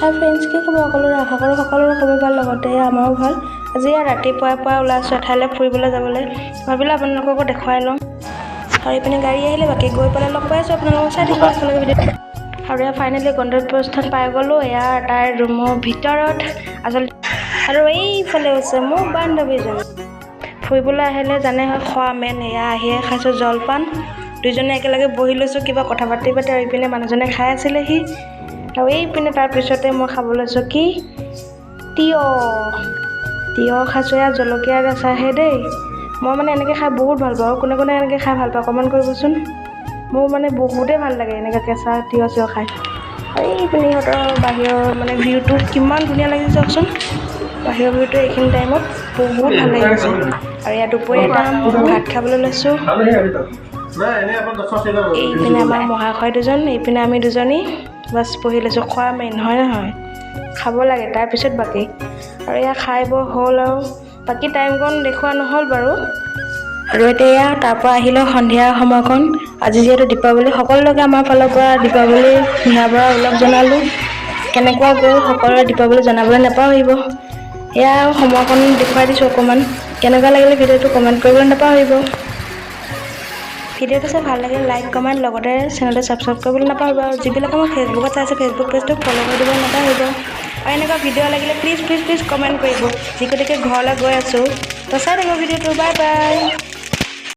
হাই friends, কি খবৰ সকলোৰে? আশা কৰোঁ সকলোৰে খবৰ ভাল, লগতে আমাৰো ভাল। আজি ৰাতিপুৱাই ওলাইছোঁ এঠাইলৈ ফুৰিবলৈ যাবলৈ। ভাবিলোঁ আপোনালোককো দেখুৱাই লওঁ। আৰু এইপিনে গাড়ী আহিলে, বাকী গৈ পেলাই লগ পাই আছোঁ আপোনালোকক। চাই থাকিব একেলগে ভিডিঅ'। আৰু এয়া ফাইনেলি গন্তব্যস্থান পাই গ'লোঁ। এয়া তাইৰ ৰুমৰ ভিতৰত আচলতে। আৰু এইফালে হৈছে মোৰ বান্ধৱীজনী। ফুৰিবলৈ আহিলে জানে হয় খোৱা মেইন। এয়া আহিয়ে খাইছোঁ জলপান। দুইজনে একেলগে বহি লৈছোঁ, কিবা কথা পাতি আৰু এইপিনে মানুহজনে খাই আছিলেহি। আৰু এইপিনে তাৰপিছতে মই খাব লৈছোঁ কি তিয়ঁহ খাইছোঁ। এয়া জলকীয়াৰ আচাৰহে দেই। মই মানে এনেকৈ খাই বহুত ভাল পাওঁ। কোনে কোনে এনেকৈ খাই ভাল পাওঁ কমেণ্ট কৰিবচোন। মোৰ মানে বহুতেই ভাল লাগে এনেকৈ কেঁচা তিয়ঁহ চিয়ঁহ খাই। আৰু এইপিনে ইহঁতৰ বাহিৰৰ মানে ভিউটো কিমান ধুনীয়া লাগিছে চাওকচোন। বাহিৰৰ ভিউটো এইখিনি টাইমত বহুত ভাল লাগিছে। আৰু ইয়াত দুপৰীয়া ভাত খাবলৈ লৈছোঁ। এইপিনে আমাৰ মহাশয় দুজন, এইপিনে আমি দুজনী বাছ পঢ়ি লৈছোঁ। খোৱা মেইন হয় নহয়, খাব লাগে তাৰপিছত বাকী। আৰু এয়া খাই বৈ হ'ল আৰু বাকী টাইমকণ দেখুওৱা নহ'ল বাৰু। আৰু এতিয়া তাৰপৰা আহিলে সন্ধিয়া সময়কণ। আজি যিহেতু দীপাৱলী, সকলোকে আমাৰ ফালৰ পৰা দীপাৱলীৰ নিশাৰ ওলগ জনালোঁ। কেনেকুৱা গ'ল সকলোৰে দীপাৱলী জনাবলৈ নাপাহৰিব। এয়া আৰু সময়কণ দেখুৱাই দিছোঁ অকণমান। কেনেকুৱা লাগিলে ভিডিঅ'টো কমেণ্ট কৰিবলৈ নাপাহৰিব। ভিডিঅ'টো চাই ভাল লাগিলে লাইক কমেণ্ট, লগতে চেনেলটো ছাবস্ক্ৰাইব কৰিবলৈ নাপাহৰিব। আৰু যিবিলাকে মই ফেচবুকত চাইছে ফেচবুক পেজটো ফ'ল' কৰি দিব নাপাহৰিব। আৰু এনেকুৱা ভিডিঅ' লাগিলে প্লিজ কমেণ্ট কৰিব। যি গতিকে ঘৰলৈ গৈ আছোঁ, তো চাই থাকিব ভিডিঅ'টো। Bye bye.